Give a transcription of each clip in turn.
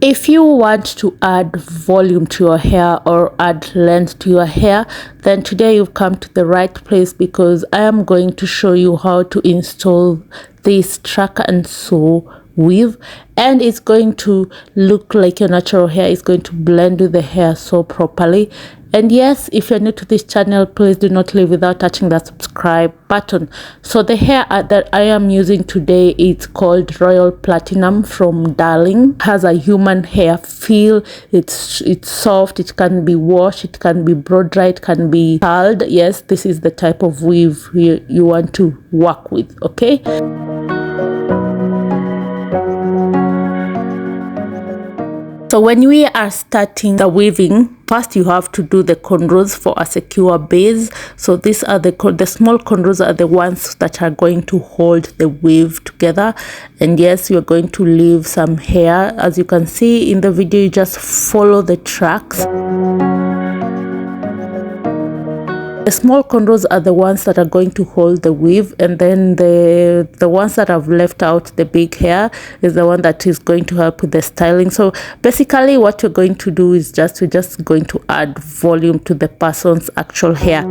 If you want to add volume to your hair or add length to your hair, then today you've come to the right place, because I am going to show you how to install this track and sew weave, and it's going to look like your natural hair. It's going to blend with the hair so properly. And yes, if you're new to this channel, please do not leave without touching that subscribe button. So the hair that I am using today is called Royal Platinum from Darling. It has a human hair feel. It's soft, it can be washed, it can be blow dried, it can be curled. Yes, this is the type of weave you want to work with, okay? So when we are starting the weaving, first you have to do the cornrows for a secure base. So these are the small cornrows are the ones that are going to hold the weave together. And yes, you're going to leave some hair. As you can see in the video, you just follow the tracks. The small cornrows are the ones that are going to hold the weave, and then the ones that have left out, the big hair, is the one that is going to help with the styling. So basically what you're going to do is we're just going to add volume to the person's actual hair.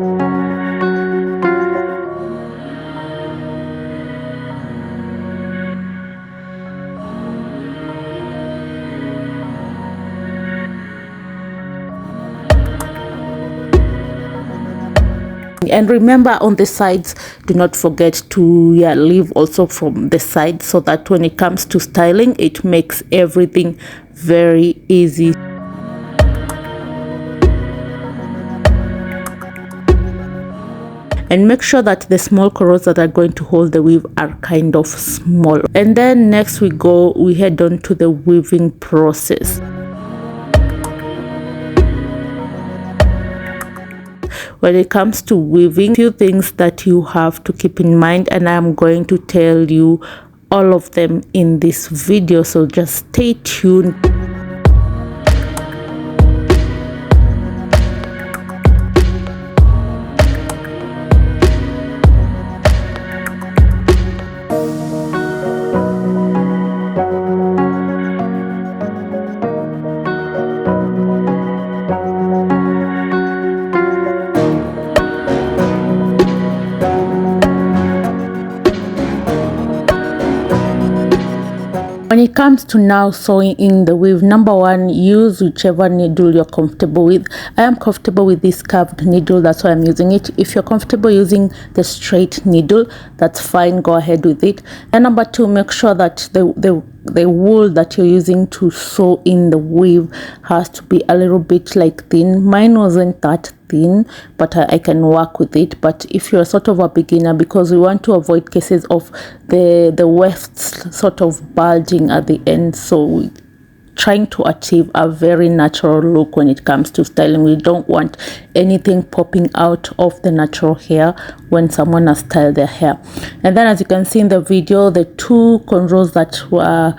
And remember, on the sides, do not forget to leave also from the side, so that when it comes to styling, it makes everything very easy. And make sure that the small cornrows that are going to hold the weave are kind of small. And then next we head on to the weaving process. When it comes to weaving, few things that you have to keep in mind, and I'm going to tell you all of them in this video, so just stay tuned. When it comes to now sewing in the weave, number one, use whichever needle you're comfortable with. I am comfortable with this curved needle, that's why I'm using it. If you're comfortable using the straight needle, that's fine, go ahead with it. And number two, make sure that the wool that you're using to sew in the weave has to be a little bit thin. Mine wasn't that thin, but I can work with it. But if you're sort of a beginner, because we want to avoid cases of the wefts sort of bulging at the end, so trying to achieve a very natural look when it comes to styling. We don't want anything popping out of the natural hair when someone has styled their hair. And then, as you can see in the video, the two cornrows that were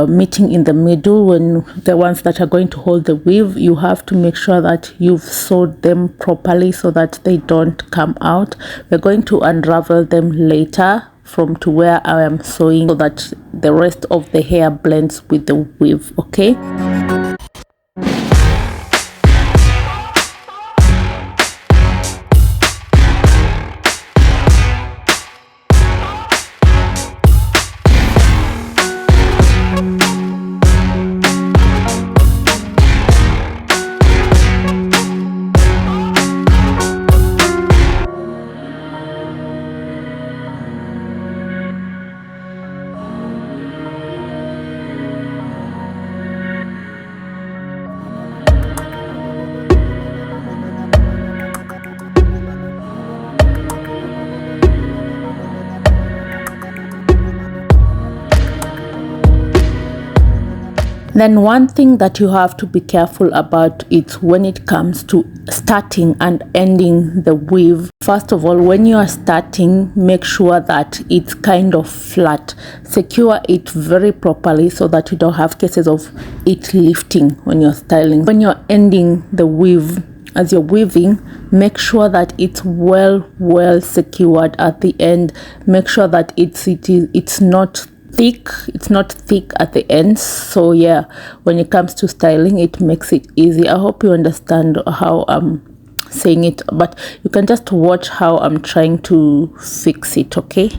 meeting in the middle, when the ones that are going to hold the weave, you have to make sure that you've sewed them properly so that they don't come out. We're going to unravel them later from to where I am sewing, so that the rest of the hair blends with the weave, okay? Then one thing that you have to be careful about is when it comes to starting and ending the weave. First of all, when you are starting, make sure that it's kind of flat. Secure it very properly so that you don't have cases of it lifting when you're styling. When you're ending the weave, as you're weaving, make sure that it's well secured at the end. Make sure that it's not thick, it's not thick at the ends. So yeah, when it comes to styling, it makes it easy. I hope you understand how I'm saying it, but you can just watch how I'm trying to fix it, okay?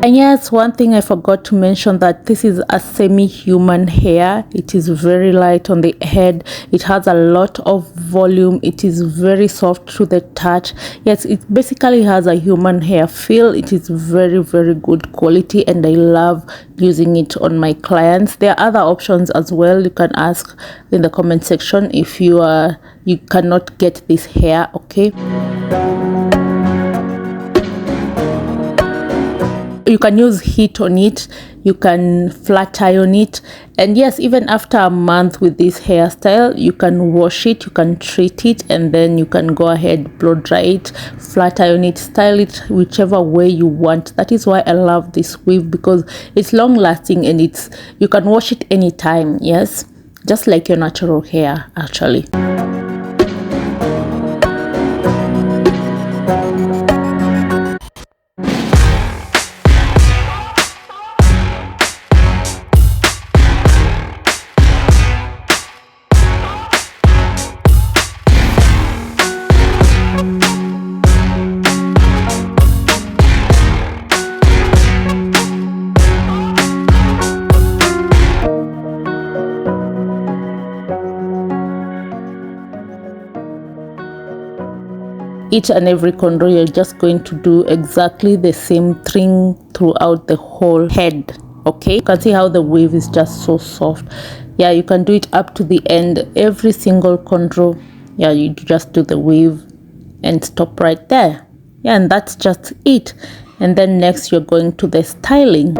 And yes, one thing I forgot to mention, that this is a semi-human hair. It is very light on the head. It has a lot of volume. It is very soft to the touch. Yes, it basically has a human hair feel. It is very, very good quality, and I love using it on my clients. There are other options as well. You can ask in the comment section if you cannot get this hair, okay? You can use heat on it, you can flat iron it, and yes, even after a month with this hairstyle, you can wash it, you can treat it, and then you can go ahead, blow dry it, flat iron it, style it whichever way you want. That is why I love this weave, because it's long lasting and you can wash it anytime. Yes, just like your natural hair actually. Each and every cornrow, you're just going to do exactly the same thing throughout the whole head, okay? You can see how the weave is just so soft. Yeah, you can do it up to the end, every single cornrow. Yeah, you just do the weave and stop right there. Yeah, and that's just it. And then next you're going to the styling.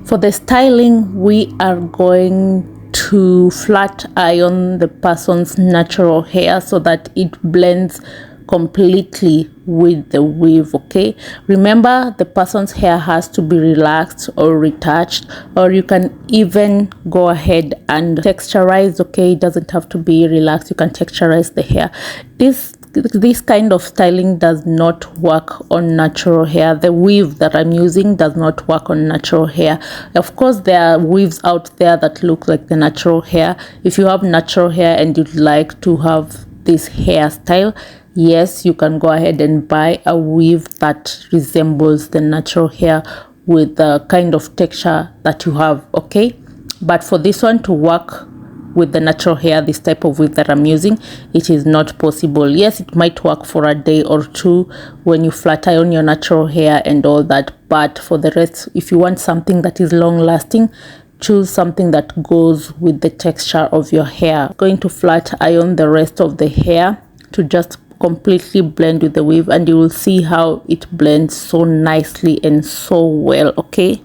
For the styling, we are going to flat iron the person's natural hair so that it blends completely with the weave, okay? Remember, the person's hair has to be relaxed or retouched, or you can even go ahead and texturize, okay? It doesn't have to be relaxed. You can texturize the hair. This kind of styling does not work on natural hair. The weave that I'm using does not work on natural hair. Of course, there are weaves out there that look like the natural hair. If you have natural hair and you'd like to have this hairstyle, yes, you can go ahead and buy a weave that resembles the natural hair with the kind of texture that you have, okay? But for this one to work with the natural hair, this type of weave that I'm using, it is not possible. Yes, it might work for a day or two when you flat iron your natural hair and all that, but for the rest, if you want something that is long lasting, choose something that goes with the texture of your hair. I'm going to flat iron the rest of the hair to just completely blend with the weave, and you will see how it blends so nicely and so well, okay?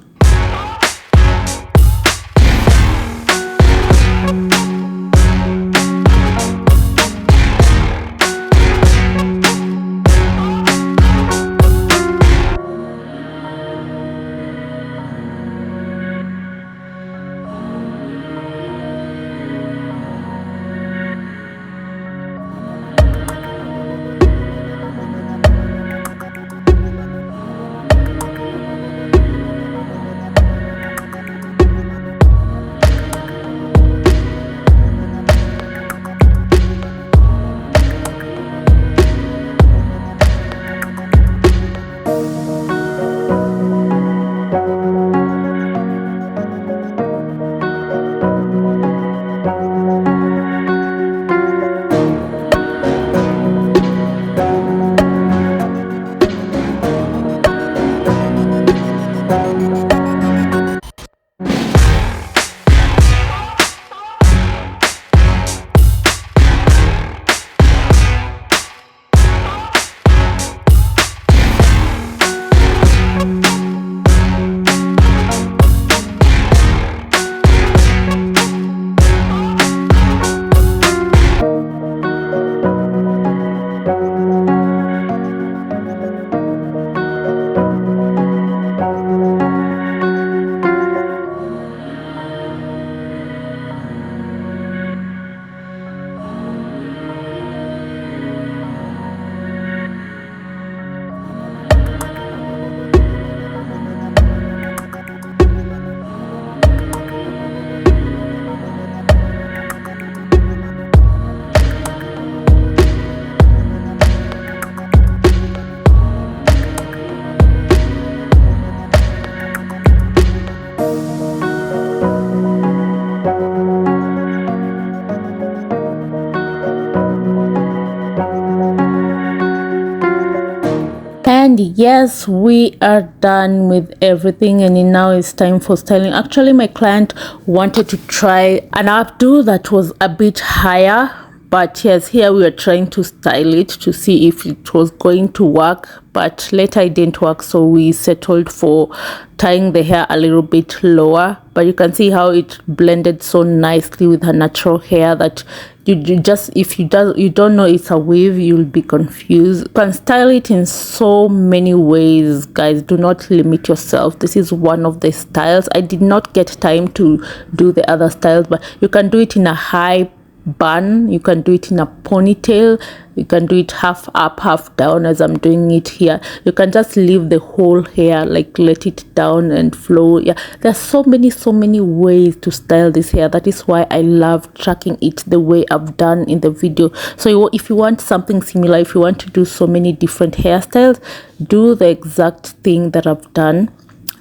yes, we are done with everything, and now it's time for styling. Actually, my client wanted to try an updo that was a bit higher, but yes, here we are trying to style it to see if it was going to work, but later it didn't work, so we settled for tying the hair a little bit lower. But you can see how it blended so nicely with her natural hair that you just, if you don't know it's a wave, you'll be confused. You can style it in so many ways, guys. Do not limit yourself. This is one of the styles. I did not get time to do the other styles, but you can do it in a high bun, you can do it in a ponytail, you can do it half up half down as I'm doing it here. You can just leave the whole hair, like let it down and flow. Yeah, there's so many ways to style this hair. That is why I love tracking it the way I've done in the video. So if you want something similar, if you want to do so many different hairstyles, do the exact thing that I've done.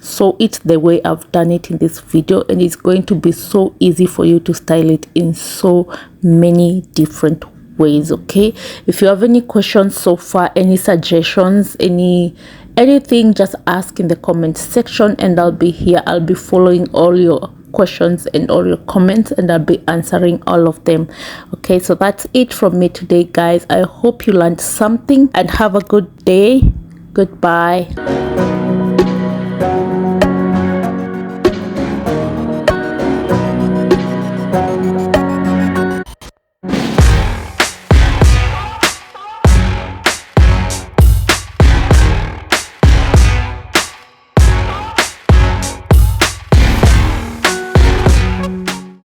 So it's the way I've done it in this video, and it's going to be so easy for you to style it in so many different ways. Okay, if you have any questions so far, any suggestions, anything, just ask in the comment section, and I'll be here. I'll be following all your questions and all your comments, and I'll be answering all of them. Okay, so that's it from me today, guys. I hope you learned something, and have a good day. Goodbye.